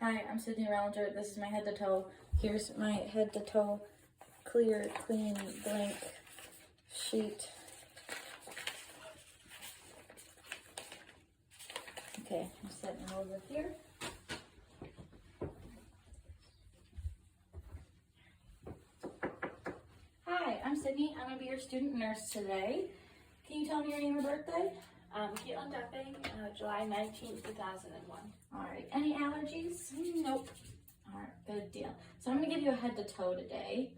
Hi, I'm Sydney Rollinger. This is my head to toe. Here's my head to toe clear, clean, blank sheet. Okay, I'm setting it over here. Hi, I'm Sydney. I'm going to be your student nurse today. Can you tell me your name and birthday? Caitlin Duffing, July 19th, 2001. Alright, any allergies? Nope. Alright, good deal. So I'm going to give you a head to toe today.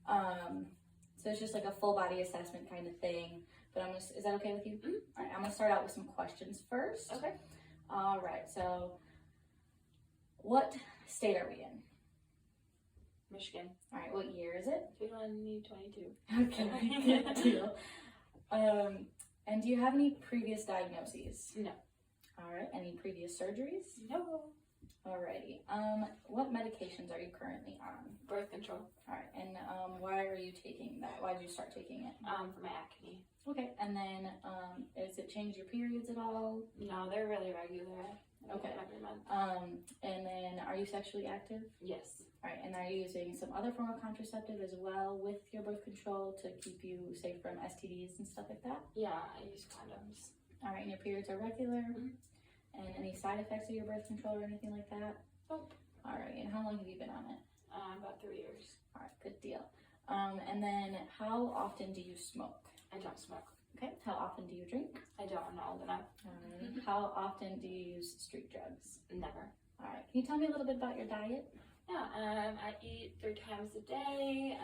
So it's just like a full body assessment kind of thing. But I'm just, is that okay with you? Mm-hmm. Alright, I'm going to start out with some questions first. Okay. Alright, so what state are we in? Michigan. Alright, what year is it? 2022. Okay, good deal. And do you have any previous diagnoses? No. Alright, any previous surgeries? No. Alrighty. What medications are you currently on? Birth control. Alright, and why are you taking that? Why did you start taking it? For my acne. Okay, and then does it change your periods at all? No, they're really regular. Okay. Every month. And then are you sexually active? Yes. Alright, and are you using some other form of contraceptive as well with your birth control to keep you safe from STDs and stuff like that? Yeah, I use condoms. Alright, and your periods are regular? Mm-hmm. And any side effects of your birth control or anything like that? Nope. Alright, and how long have you been on it? About 3 years. Alright, good deal. And then how often do you smoke? I don't smoke. Okay, how often do you drink? I don't. I'm not old enough. How often do you use street drugs? Never. Alright, can you tell me a little bit about your diet? Yeah, I eat 3 times a day.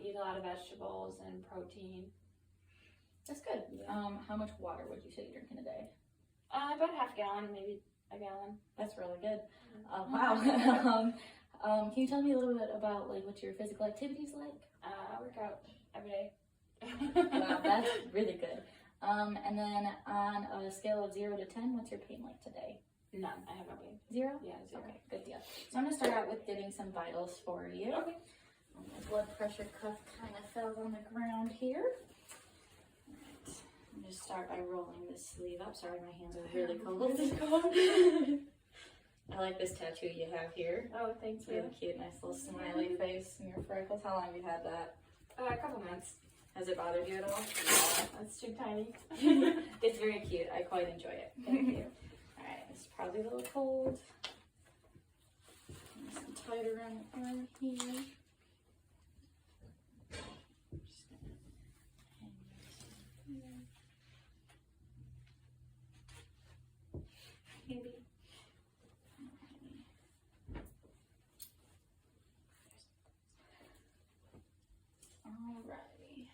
Eat a lot of vegetables and protein. That's good. Yeah. How much water would you say you drink in a day? About half a gallon, maybe a gallon. That's really good. Wow. Can you tell me a little bit about like what your physical activities like? I work out every day. Wow, that's really good. And then on a scale of 0 to 10, what's your pain like today? None. I have no pain. 0? Yeah, 0. Okay, good deal. So I'm going to start out with getting some vitals for you. Okay. My blood pressure cuff kind of fell on the ground here. Alright, I'm going to start by rolling this sleeve up. Sorry, my hands are really cold. I like this tattoo you have here. Oh, thanks. It's really cute. Nice little smiley face and your freckles. How long have you had that? A couple months. Has it bothered you at all? No, that's too tiny. It's very cute. I quite enjoy it. Thank you. Alright, it's probably a little cold. Nice and tight around the arm here. Just gonna hang this here. Maybe. Alrighty.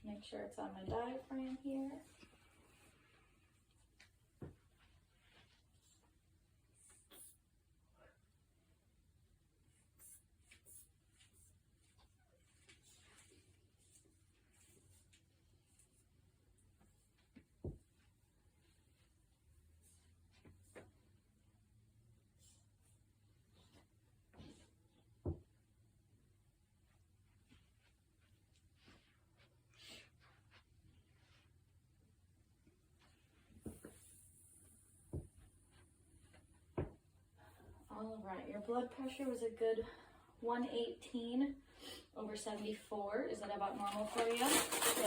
Make sure it's on my diaphragm here. Alright, your blood pressure was a good 118 over 74. Is that about normal for you? Yeah,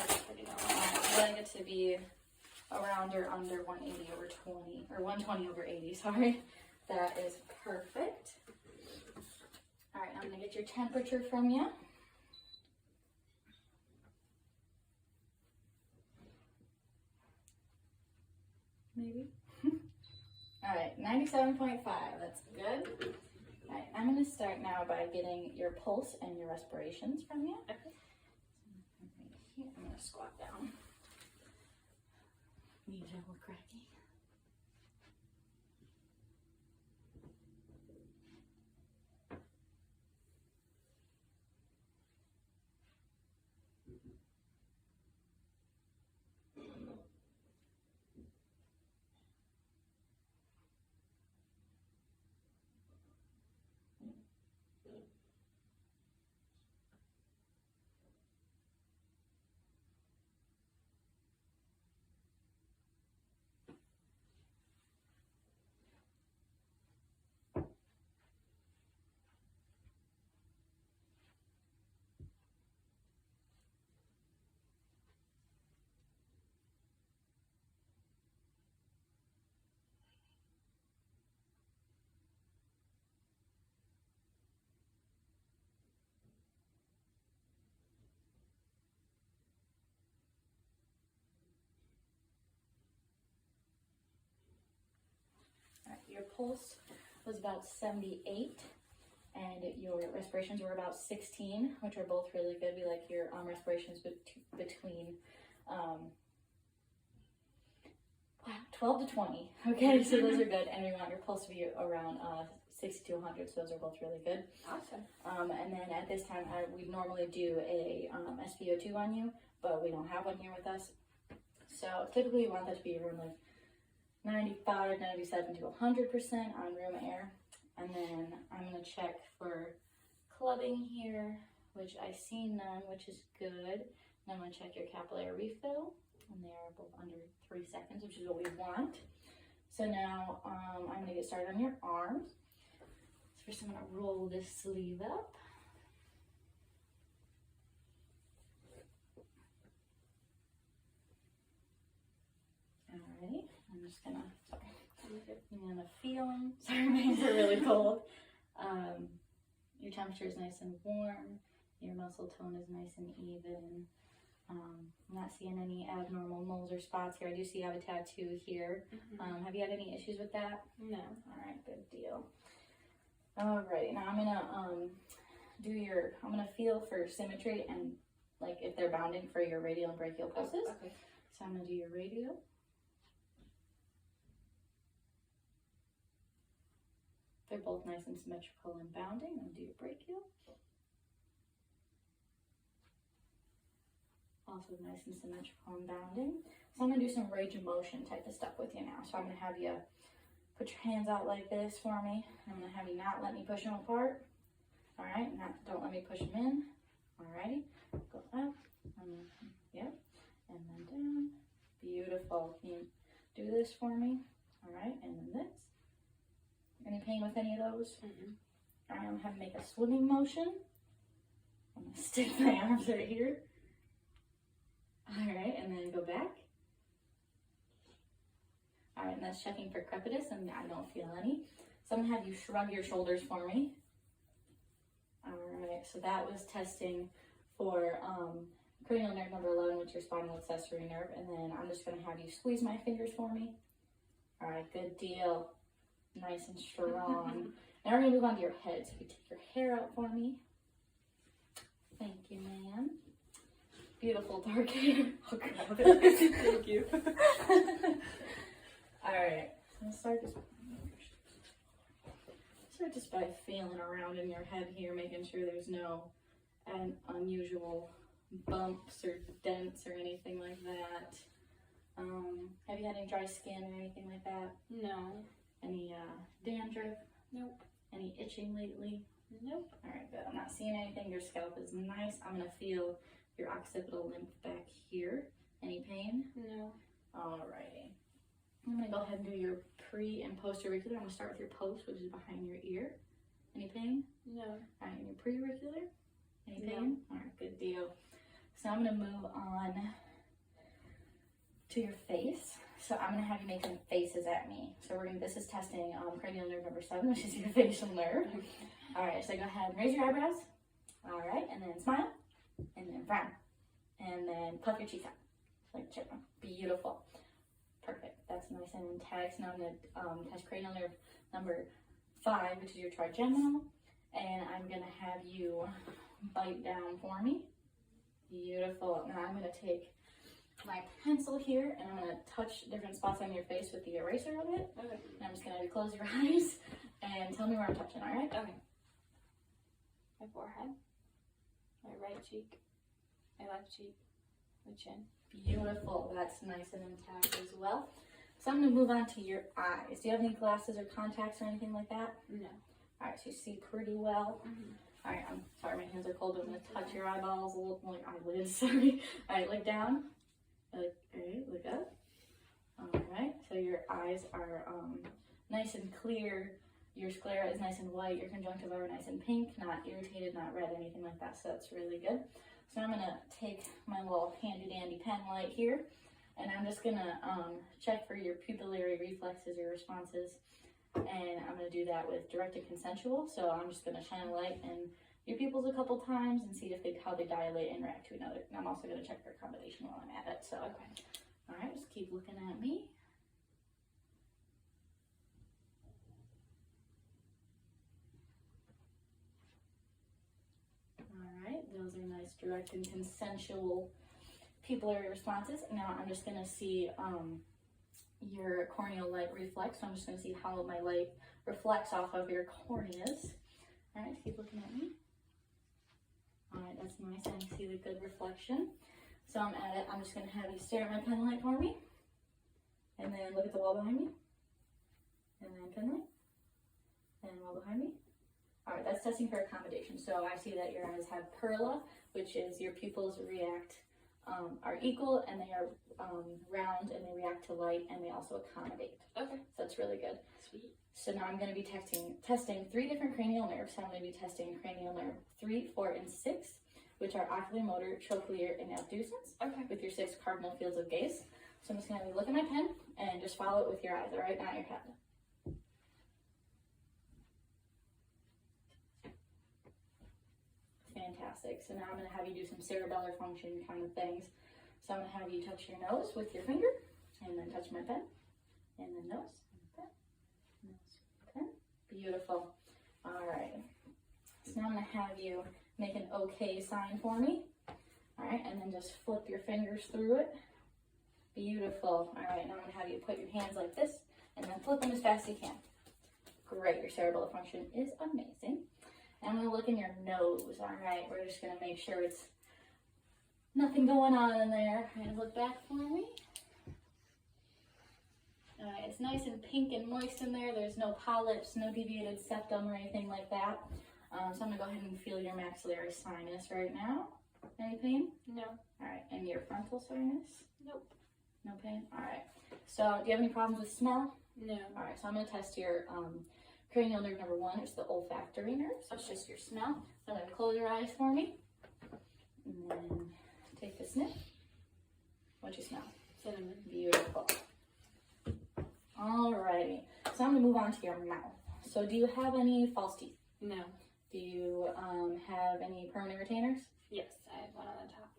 that's pretty normal. I like it to be around or under 180 over 20, or 120 over 80, sorry. That is perfect. Alright, I'm going to get your temperature from you. Maybe. Alright, 97.5, that's good. Alright, I'm going to start now by getting your pulse and your respirations from you. Okay. I'm going to squat down. Knees are a little cracky. pulse was about 78, and your respirations were about 16, which are both really good. We like your respirations between 12 to 20. Okay, so those are good, and we want your pulse to be around 60 to 100, so those are both really good. Awesome. And then at this time, we normally do a SpO2 on you, but we don't have one here with us. So typically you want that to be around like 95, 97 to 100% on room air. And then I'm gonna check for clubbing here, which I see none, which is good. And I'm gonna check your capillary refill, and they are both under 3 seconds, which is what we want. So now I'm gonna get started on your arms. So first I'm gonna roll this sleeve up. Alrighty, I'm just gonna, I'm gonna feel them. Sorry, my hands are really cold. Your temperature is nice and warm. Your muscle tone is nice and even. I'm not seeing any abnormal moles or spots here. I do see you have a tattoo here. Have you had any issues with that? No. Alright, good deal. Alright, now I'm gonna I'm gonna feel for symmetry and like if they're bounding for your radial and brachial pulses. Okay. So I'm gonna do your radial. They're both nice and symmetrical and bounding. I'm gonna do your brachial. Also nice and symmetrical and bounding. So I'm gonna do some range of motion type of stuff with you now. So I'm gonna have you put your hands out like this for me. I'm gonna have you not let me push them apart. All right, don't let me push them in. Alrighty, go up, and then, yep, and then down. Beautiful. Can you do this for me? All right, and then this. Any pain with any of those? All right, I'm gonna have to make a swimming motion. I'm gonna stick my arms right here. All right, and then go back. All right, and that's checking for crepitus, and I don't feel any. So I'm gonna have you shrug your shoulders for me. All right, so that was testing for cranial nerve number 11, which is your spinal accessory nerve, and then I'm just gonna have you squeeze my fingers for me. All right, good deal. Nice and strong. Now we're gonna move on to your head. So you take your hair out for me. Thank you, ma'am. Beautiful dark hair. Oh, grab it. Thank you. All right. So let's start just by feeling around in your head here, making sure there's no unusual bumps or dents or anything like that. Have you had any dry skin or anything like that? No. Any dandruff? Nope. Any itching lately? Nope. All right, good. I'm not seeing anything. Your scalp is nice. I'm gonna feel your occipital lymph back here. Any pain? No. Alrighty. I'm gonna go ahead and do your pre and post auricular. I'm gonna start with your post, which is behind your ear. Any pain? No. All right, and your pre-auricular? Any No. pain? All right, good deal. So I'm gonna move on to your face. So I'm gonna have you make some faces at me. So this is testing cranial nerve number 7, which is your facial nerve. All right, so go ahead and raise your eyebrows. All right, and then smile, and then frown, and then puff your cheeks out, like a chipmunk. Beautiful. Perfect. That's nice and intact. Now I'm gonna test cranial nerve number 5, which is your trigeminal, and I'm gonna have you bite down for me. Beautiful. Now I'm gonna take my pencil here, and I'm gonna touch different spots on your face with the eraser of it. Okay. And I'm just gonna have you close your eyes and tell me where I'm touching. All right? Okay. My forehead, my right cheek, my left cheek, my chin. Beautiful. That's nice and intact as well. So I'm gonna move on to your eyes. Do you have any glasses or contacts or anything like that? No. All right. So you see pretty well. All right. I'm sorry, my hands are cold. I'm gonna touch your eyeballs a little more, eyelids. Sorry. All right. Look down. Look up. All right, so your eyes are nice and clear. Your sclera is nice and white. Your conjunctiva are nice and pink, not irritated, not red, anything like that. So that's really good. So I'm gonna take my little handy dandy pen light here, and I'm just gonna check for your pupillary reflexes, your responses, and I'm gonna do that with directed consensual. So I'm just gonna shine a light in your pupils a couple times and see how they dilate and react to another. And I'm also going to check for combination while I'm at it. So, Okay. All right, just keep looking at me. direct and consensual pupillary responses. Now I'm just going to see your corneal light reflex. So I'm just going to see how my light reflects off of your corneas. All right, keep looking at me. All right, that's nice. I can see the good reflection. So I'm at it. I'm just going to have you stare at my pen light for me. And then look at the wall behind me. And then pen light. And wall behind me. All right, that's testing for accommodation. So I see that your eyes have perla, which is your pupils are equal, and they are round, and they react to light, and they also accommodate. Okay. So that's really good. Sweet. So now I'm going to be testing 3 different cranial nerves. So I'm going to be testing cranial nerve 3, 4, and 6, which are oculomotor, trochlear, and abducens, Okay. with your 6 cardinal fields of gaze. So I'm just going to look at my pen and just follow it with your eyes, all right? Not your head. Fantastic. So now I'm going to have you do some cerebellar function kind of things. So I'm going to have you touch your nose with your finger, and then touch my pen, and then nose, and pen, nose, pen. Beautiful. All right. So now I'm going to have you make an okay sign for me. All right, and then just flip your fingers through it. Beautiful. All right, now I'm going to have you put your hands like this, and then flip them as fast as you can. Great. Your cerebellar function is amazing. And I'm going to look in your nose. All right, we're just going to make sure it's nothing going on in there. And look back for me. All right, it's nice and pink and moist in there. There's no polyps, no deviated septum or anything like that. So I'm going to go ahead and feel your maxillary sinus right now. Any pain? No. All right, and your frontal sinus? Nope. No pain? All right. So do you have any problems with smell? No. All right, so I'm going to test your cranial nerve number 1. It's the olfactory nerve, so it's just your smell. So I'm going to close your eyes for me. And then take a sniff. What you smell? Cinnamon. Beautiful. Alrighty. So I'm going to move on to your mouth. So do you have any false teeth? No. Do you have any permanent retainers? Yes, I have one on the top.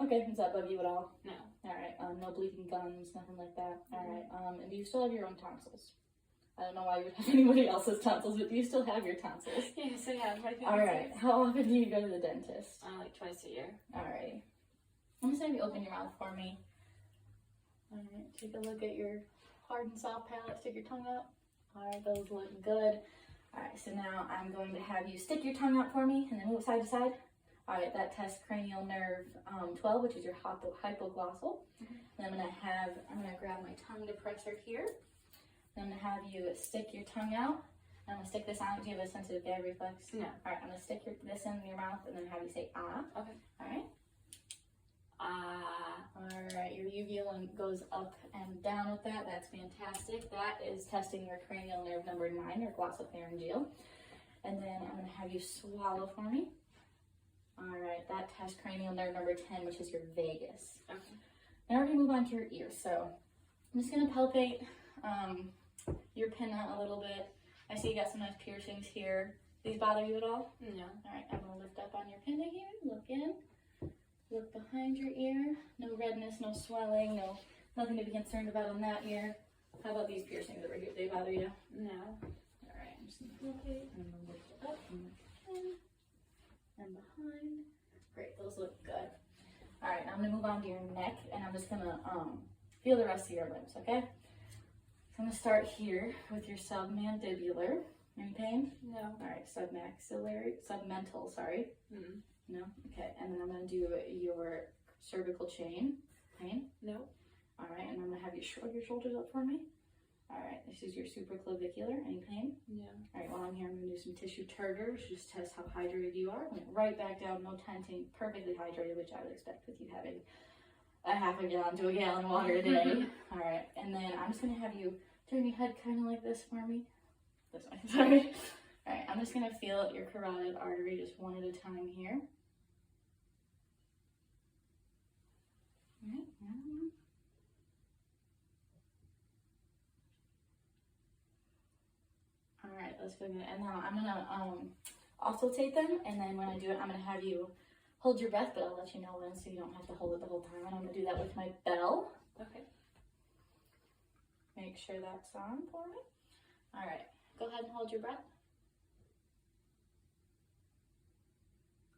Okay, does that bug you at all? No. Alright, no bleeding gums, nothing like that. Alright, and do you still have your own tonsils? I don't know why you would have anybody else's tonsils, but do you still have your tonsils? Yes, I have. Alright, how often do you go to the dentist? Like twice a year. Alrighty. I'm just going to have you open your mouth for me. Alright, take a look at your hard and soft palate. Stick your tongue out. Alright, those look good. Alright, so now I'm going to have you stick your tongue out for me and then move side to side. Alright, that tests cranial nerve 12, which is your hypoglossal. Then I'm going to grab my tongue depressor here. Then I'm going to have you stick your tongue out. I'm going to stick this out. Do you have a sensitive gag reflex? No. Alright, I'm going to stick this in your mouth and then have you say ah. Okay. Alright. Ah. Alright, your uvula goes up and down with that. That's fantastic. That is testing your cranial nerve number 9, your glossopharyngeal. And then I'm going to have you swallow for me. Alright, that tests cranial nerve number 10, which is your vagus. Okay. Now we're going to move on to your ear. So I'm just going to palpate your pinna a little bit. I see you got some nice piercings here. These bother you at all? No. Alright, I'm going to lift up on your pinna here. Look in. Look behind your ear. No redness, no swelling, nothing to be concerned about in that ear. How about these piercings over here? They bother you? No. Alright, I'm just going to palpate. I'm going to lift it up and look in and behind. Great, those look good. Alright, now I'm going to move on to your neck, and I'm just going to feel the rest of your limbs, okay? So I'm going to start here with your submandibular. Any pain? No. Alright, submental, sorry. Mm. No? Okay, and then I'm going to do your cervical chain. Pain? No. Alright, and I'm going to have you shrug your shoulders up for me. Alright, this is your supraclavicular. Any pain? No. Alright, while I'm here, I'm going to do some tissue turgor, which just test how hydrated you are. Went right back down, no tenting, perfectly hydrated, which I would expect with you having a half a gallon to a gallon of water a day. Alright, and then I'm just going to have you turn your head kind of like this for me. This way, sorry. Alright, I'm just going to feel your carotid artery just one at a time here. Alright, Alright, let's go good. And now I'm going to auscultate them, and then when I do it, I'm going to have you hold your breath, but I'll let you know when so you don't have to hold it the whole time. And I'm going to do that with my bell. Okay. Make sure that's on for me. Alright, go ahead and hold your breath.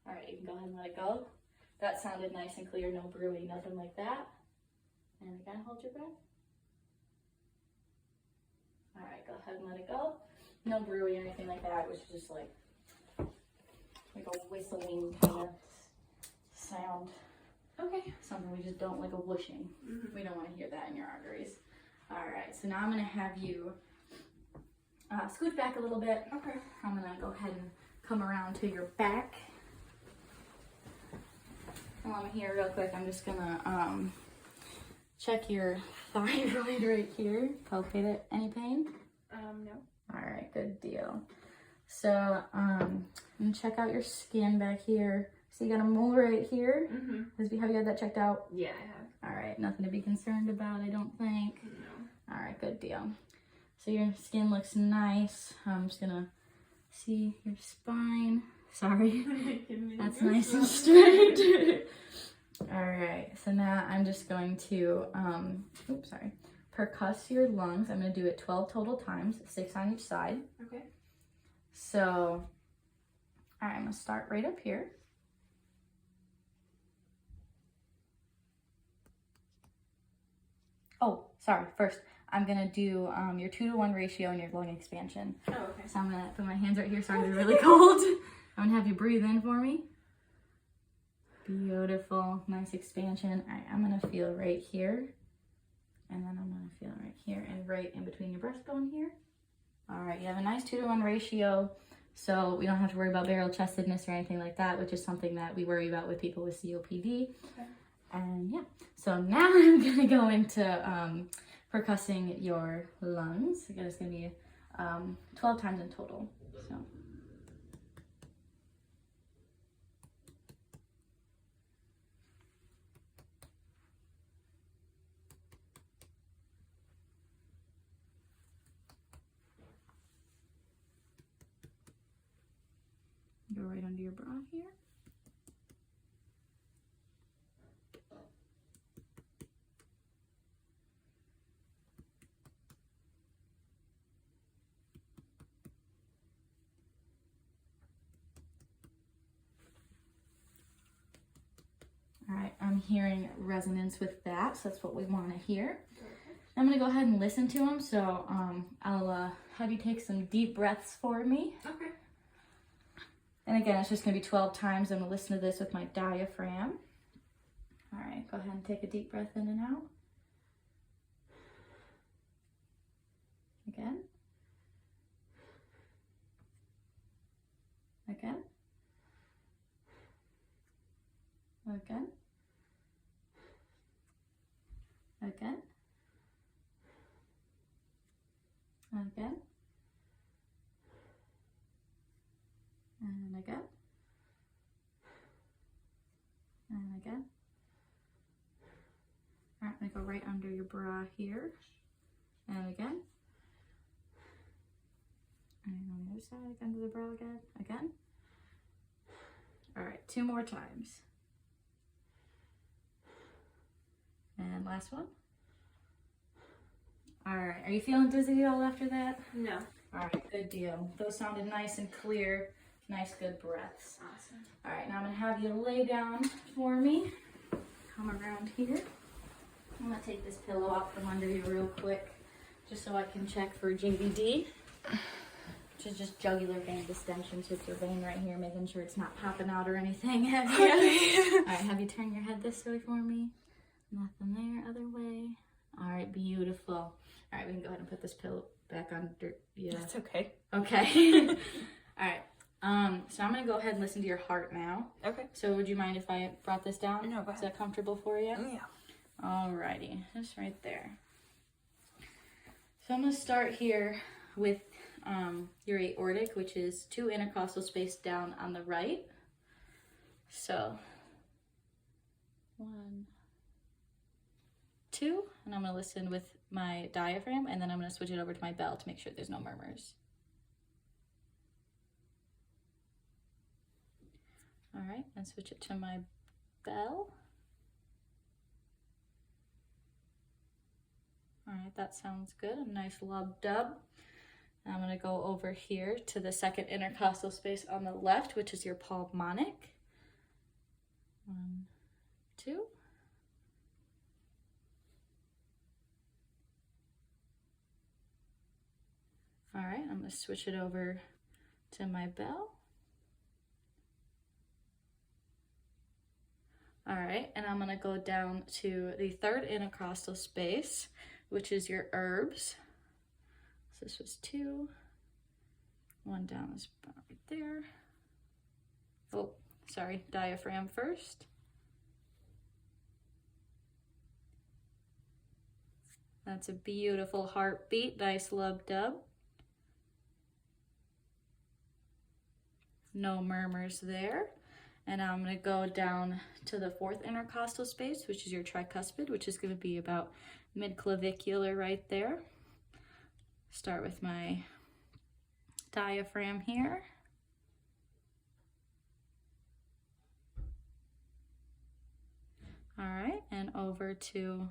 Alright, you can go ahead and let it go. That sounded nice and clear, no brewing, nothing like that. And again, hold your breath. All right, go ahead and let it go. No brewing or anything like that. It was just like a whistling kind of sound. Okay. Something we just don't like, a whooshing. Mm-hmm. We don't want to hear that in your arteries. All right, so now I'm gonna have you scoot back a little bit. Okay. I'm gonna go ahead and come around to your back. And let me hear real quick. I'm just gonna check your thyroid right here. Palpate it. Any pain? No. All right, good deal. So I'm gonna check out your skin back here. So you got a mole right here. Mm-hmm. Have you had that checked out? Yeah, I have. All right, nothing to be concerned about, I don't think. No. All right, good deal. So your skin looks nice. I'm just gonna see your spine. Sorry, that's nice and straight. All right, so now I'm just going to, percuss your lungs. I'm gonna do it 12 total times, 6 on each side. Okay. So, all right, I'm gonna start right up here. Oh, sorry, first, I'm gonna do your 2-to-1 ratio and your lung expansion. Oh, okay. So I'm gonna put my hands right here, sorry, they're really cold. I'm gonna have you breathe in for me. Beautiful, nice expansion. All right, I'm gonna feel right here. And then I'm gonna feel right here and right in between your breastbone here. All right, you have a nice 2-to-1 ratio. So we don't have to worry about barrel chestedness or anything like that, which is something that we worry about with people with COPD. Okay. And yeah, so now I'm gonna go into percussing your lungs. Again, it's gonna be 12 times in total. So. Go right under your bra here. All right, I'm hearing resonance with that, so that's what we want to hear. I'm gonna go ahead and listen to them, so I'll have you take some deep breaths for me. Okay. And again, it's just gonna be 12 times. I'm gonna listen to this with my diaphragm. All right, go ahead and take a deep breath in and out. Again. Again. Again. Again. Again. And again. And again. All right, I'm gonna go right under your bra here. And again. And on the other side, under the bra again. Again. All right, 2 more times. And last one. All right, are you feeling dizzy at all after that? No. All right, good deal. Those sounded nice and clear. Nice, good breaths. Awesome. All right, now I'm gonna have you lay down for me. Come around here. I'm gonna take this pillow out from under you real quick, just so I can check for JVD, which is just jugular vein distension. So it's your vein right here, making sure it's not popping out or anything. All right, have you turn your head this way for me? Nothing there, other way. All right, beautiful. All right, we can go ahead and put this pillow back under. Yeah. That's okay. Okay. All right. So I'm gonna go ahead and listen to your heart now. Okay. So would you mind if I brought this down? No, go ahead. Is that comfortable for you? Yeah. Alrighty, just right there. So I'm gonna start here with your aortic, which is 2 intercostal space down on the right. So 1, 2, and I'm gonna listen with my diaphragm, and then I'm gonna switch it over to my bell to make sure there's no murmurs. All right, and switch it to my bell. All right, that sounds good. A nice lub dub. And I'm gonna go over here to the 2nd intercostal space on the left, which is your pulmonic. 1, 2. All right, I'm gonna switch it over to my bell. All right, and I'm gonna go down to the 3rd intercostal space, which is your herbs. So this was 2. 1 down is about right there. Oh, sorry, diaphragm first. That's a beautiful heartbeat, nice lub dub. No murmurs there. And I'm going to go down to the 4th intercostal space, which is your tricuspid, which is going to be about mid-clavicular right there. Start with my diaphragm here. All right, and over to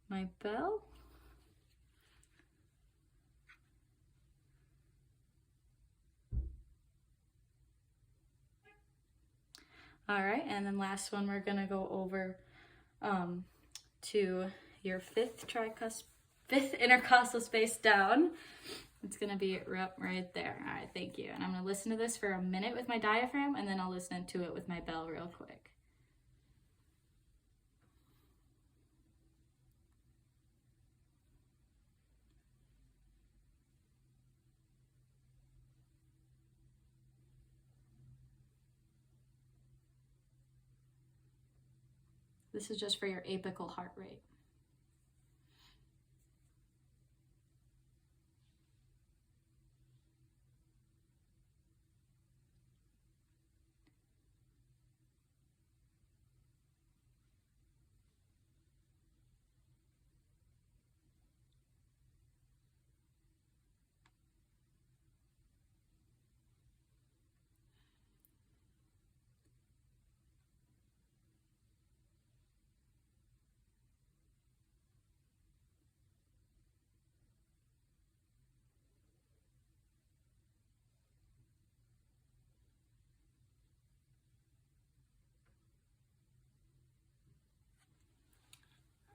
my bell. All right, and then last one, we're gonna go over to your 5th intercostal space down. It's gonna be right there. All right, thank you. And I'm gonna listen to this for a minute with my diaphragm, and then I'll listen to it with my bell real quick. This is just for your apical heart rate.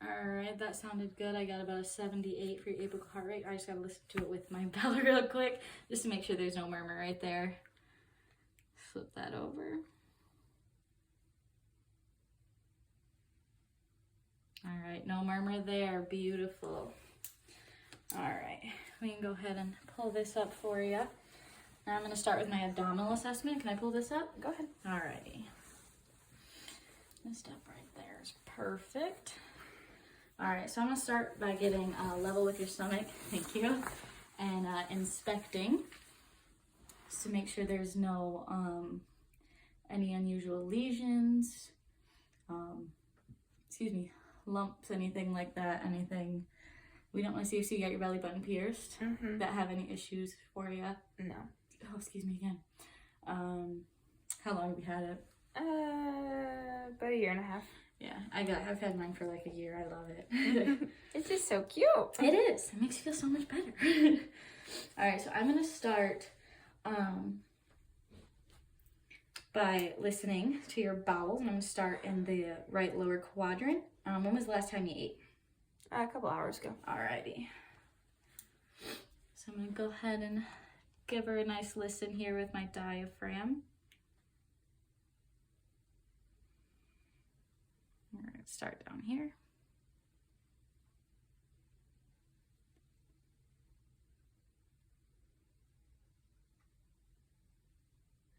All right, that sounded good. I got about a 78 for your apical heart rate. I just gotta listen to it with my bell real quick, just to make sure there's no murmur right there. Flip that over. All right, no murmur there, beautiful. All right, we can go ahead and pull this up for you. Now I'm gonna start with my abdominal assessment. Can I pull this up? Go ahead. All righty. This step right there is perfect. All right, so I'm gonna start by getting level with your stomach, thank you, and inspecting just to make sure there's no any unusual lesions, lumps, anything like that, anything. We don't want to see if you got your belly button pierced that have any issues for you. No. Oh, excuse me again. How long have you had it? About a year and a half. Yeah, I've had mine for like a year. I love it. It's just so cute. It is. It makes you feel so much better. All right, so I'm gonna start by listening to your bowels, and I'm gonna start in the right lower quadrant. When was the last time you ate? A couple hours ago. Alrighty. So I'm gonna go ahead and give her a nice listen here with my diaphragm. We're gonna start down here.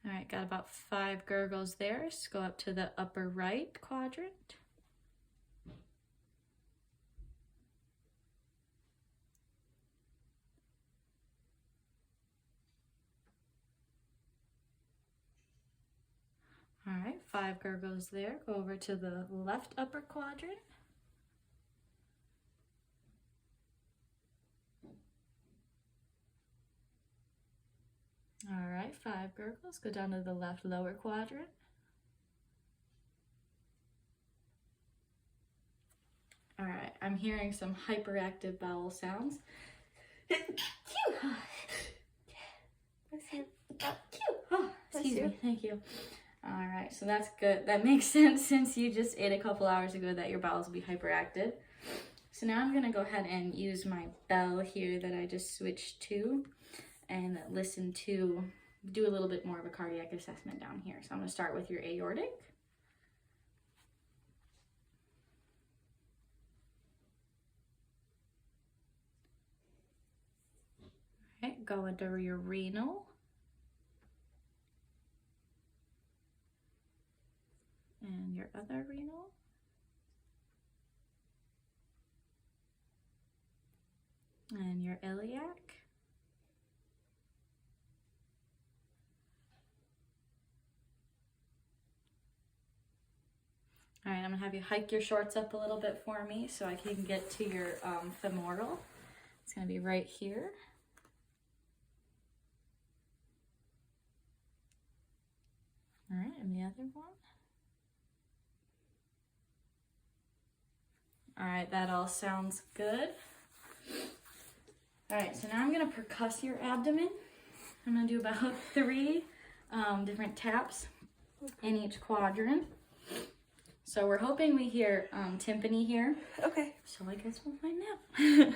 All right, got about 5 gurgles there. Let's go up to the upper right quadrant. All right, 5 gurgles there. Go over to the left upper quadrant. All right, 5 gurgles. Go down to the left lower quadrant. All right, I'm hearing some hyperactive bowel sounds. Oh, excuse me, thank you. All All right, so that's good. That makes sense since you just ate a couple hours ago that your bowels will be hyperactive. So now I'm gonna go ahead and use my bell here that I just switched to and listen to, do a little bit more of a cardiac assessment down here. So I'm gonna start with your aortic. All right, go into your renal. And your other renal. And your iliac. All right, I'm gonna have you hike your shorts up a little bit for me so I can get to your femoral. It's gonna be right here. All right, and the other one. All right, that all sounds good. All right, so now I'm gonna percuss your abdomen. I'm gonna do about 3 different taps in each quadrant. So we're hoping we hear timpani here. Okay. So I guess we'll find out.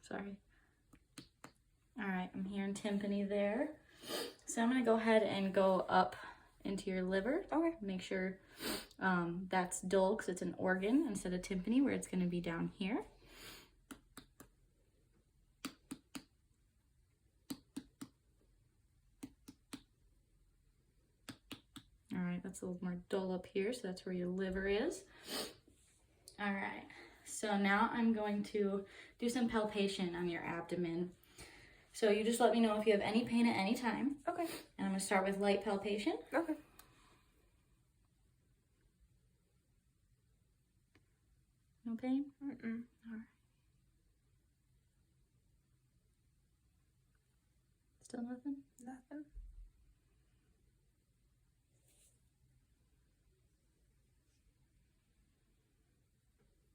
Sorry. All right, I'm hearing timpani there. So I'm gonna go ahead and go up into your liver. Okay. Make sure that's dull because it's an organ instead of timpani where it's gonna be down here. All right, that's a little more dull up here, so that's where your liver is. All right, so now I'm going to do some palpation on your abdomen. So you just let me know if you have any pain at any time. Okay. And I'm gonna start with light palpation. Okay. No pain? Mm-mm. All right. Still nothing? Nothing.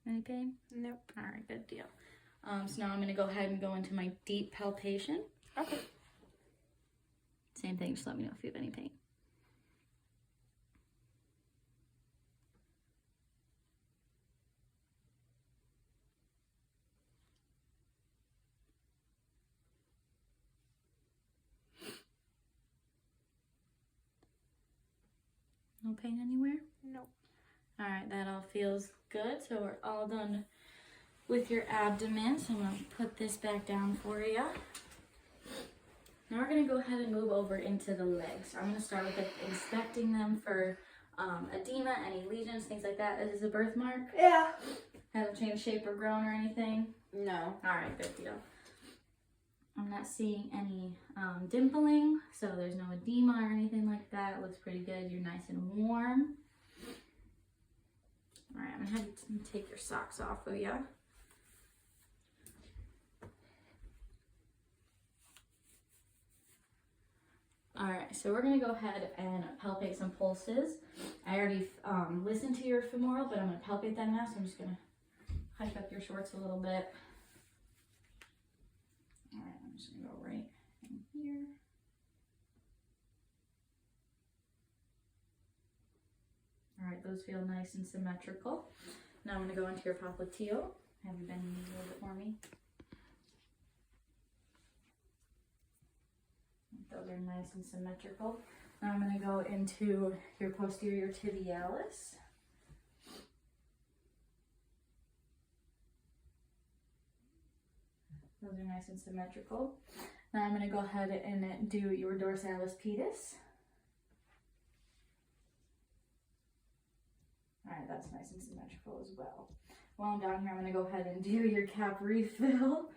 Any pain? Nope. All right, good deal. So now I'm gonna go ahead and go into my deep palpation. Okay. Same thing, just let me know if you have any pain. No pain anywhere? Nope. All right, that all feels good. So we're all done with your abdomen. So I'm gonna put this back down for you. Now we're gonna go ahead and move over into the legs. So I'm gonna start with inspecting them for edema, any lesions, things like that. Is this a birthmark? Yeah. Haven't changed shape or grown or anything? No. All right, good deal. I'm not seeing any dimpling, so there's no edema or anything like that. It looks pretty good. You're nice and warm. All right, I'm gonna have you take your socks off of you. All right, so we're gonna go ahead and palpate some pulses. I already listened to your femoral, but I'm gonna palpate them now, so I'm just gonna hike up your shorts a little bit. All right, I'm just gonna go right in here. All right, those feel nice and symmetrical. Now I'm gonna go into your popliteal. Have you bend your knees a little bit for me? Those are nice and symmetrical. Now I'm gonna go into your posterior tibialis. Those are nice and symmetrical. Now I'm gonna go ahead and do your dorsalis pedis. All right, that's nice and symmetrical as well. While I'm down here, I'm gonna go ahead and do your cap refill.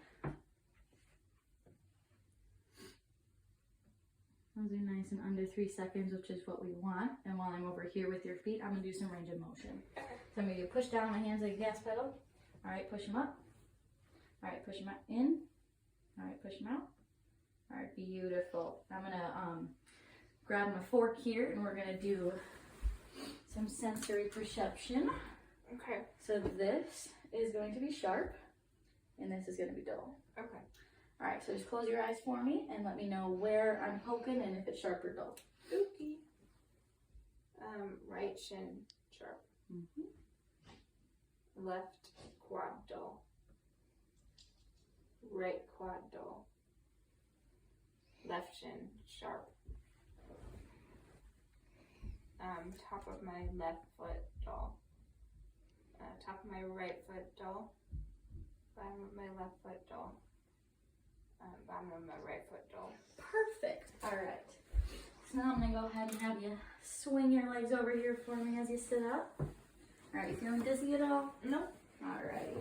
Those are nice and under 3 seconds, which is what we want. And while I'm over here with your feet, I'm gonna do some range of motion. So I'm gonna do push down my hands like a gas pedal. All right, push them up. All right, push them out in. All right, push them out. All right, beautiful. I'm gonna grab my fork here and we're gonna do some sensory perception. Okay. So this is going to be sharp and this is gonna be dull. Okay. All right, so just close your eyes for me and let me know where I'm poking and if it's sharp or dull. Okay. Right shin sharp. Left quad dull. Right quad dull. Left shin sharp. Top of my left foot dull. Top of my right foot dull. Bottom of my left foot dull. Bottom of my right foot dull. Perfect. All right. So now I'm gonna go ahead and have you swing your legs over here for me as you sit up. All right, you feeling dizzy at all? No. All right.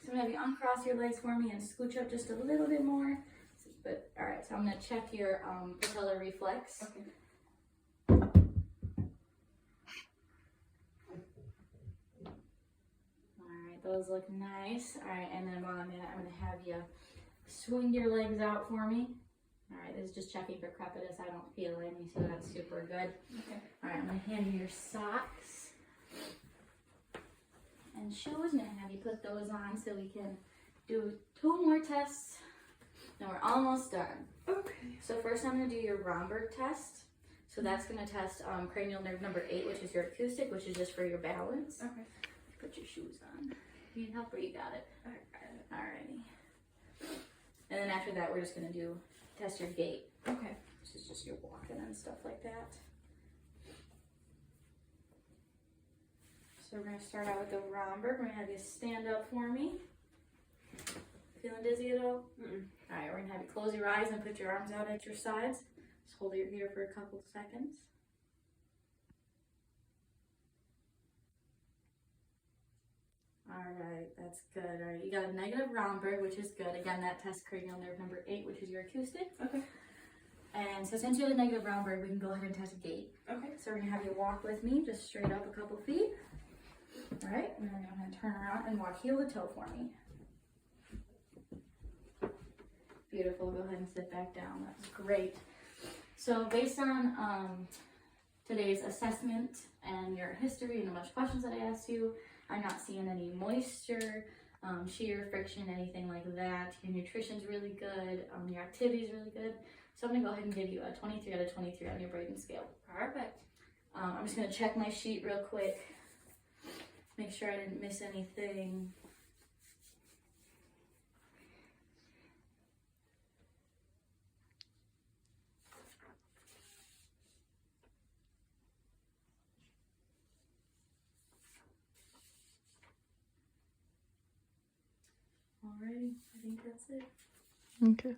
So I'm gonna have you uncross your legs for me and scooch up just a little bit more. But all right, so I'm gonna check your patellar reflex. Okay. All right, those look nice. All right, and then while I'm at it, I'm gonna have you swing your legs out for me. All right, this is just checking for crepitus. I don't feel any, so that's super good. Okay. All right, I'm gonna hand you your socks and shoes. I'm gonna have you put those on so we can do 2 more tests. And we're almost done. Okay. So first I'm gonna do your Romberg test. So that's gonna test cranial nerve number 8, which is your acoustic, which is just for your balance. Okay. Put your shoes on. You need help or you got it? I got it. Alrighty. And then after that, we're just gonna test your gait. Okay. This is just your walking and stuff like that. So we're gonna start out with the Romberg. We're gonna have you stand up for me. Feeling dizzy at all? All right, we're gonna have you close your eyes and put your arms out at your sides. Just hold it here for a couple seconds. All right, that's good. All right, you got a negative Romberg, which is good. Again, that tests cranial nerve number 8, which is your acoustic. Okay. And so since you have a negative Romberg, we can go ahead and test gait. Okay. So we're gonna have you walk with me, just straight up a couple feet. All right, and then we're gonna turn around and walk heel to toe for me. Beautiful, go ahead and sit back down, that's great. So based on today's assessment and your history and a bunch of questions that I asked you, I'm not seeing any moisture, shear, friction, anything like that. Your nutrition's really good, your activity's really good. So I'm gonna go ahead and give you a 23 out of 23 on your Braden scale. Perfect. I'm just gonna check my sheet real quick, make sure I didn't miss anything. Alrighty, I think that's it. Okay.